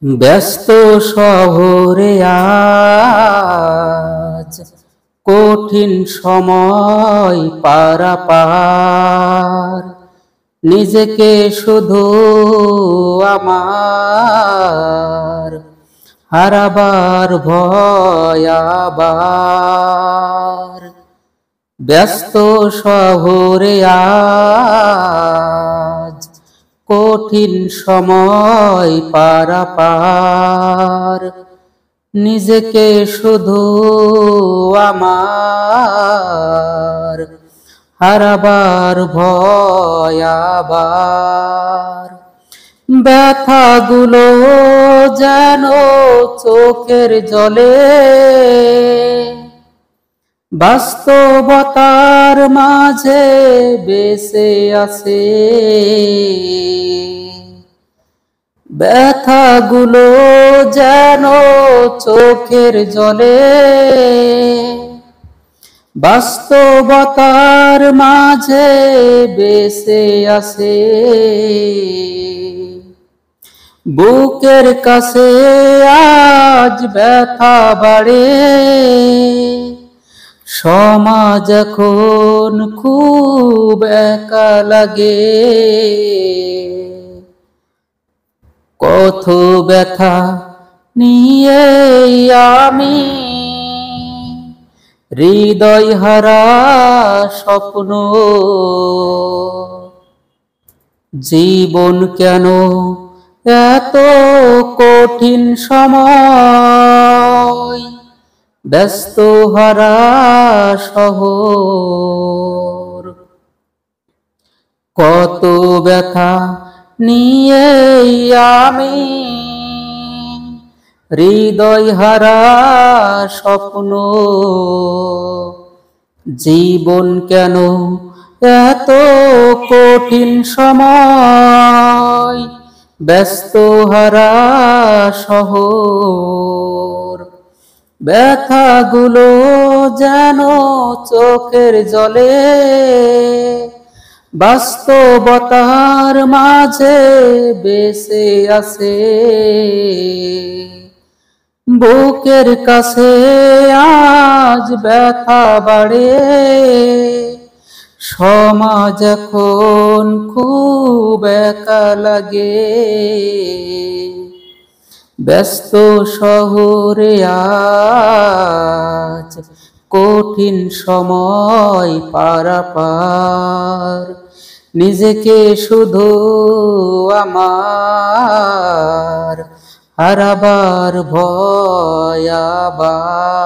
ব্যস্ত শহরে আজ কঠিন সময় পারাপার, নিজেকে শুধু আমার হারাবার ভয় আবার। ব্যস্ত শহরে আজ কঠিন সময় পারাপার, নিজেকে শুধু আমার হারাবার ভয় আবার। ব্যথাগুলো যেন চোখের জলে বাস্তবতার মাঝে বেঁচে আছে। ব্যথাগুলো যেন চোখের জলে বাস্তবতার মাঝে বেঁচে আছে। বুকের কাছে আজ ব্যথা বাড়ে, সমাজ এখন খুব একা লাগে। কত ব্যথা নিয়ে আমি হৃদয় হারা স্বপ্ন, জীবন কেন এত কঠিন সময়, ব্যস্ত হারা শহর। কত ব্যথা নিয়ে আমি হৃদয় হারা স্বপ্ন, জীবন কেন এত কঠিন সময়, ব্যস্ত হারা শহর। ব্যথাগুলো যেন চোখের জলে বাস্তবতার মাঝে বেঁচে আছে। বুকের কাছে আজ ব্যথা বাড়ে, সমাজ এখন খুব একা লাগে। ব্যস্ত শহরে আজ কঠিন সময় পারাপার, নিজেকে শুধু আমার হারাবার ভয় আবার।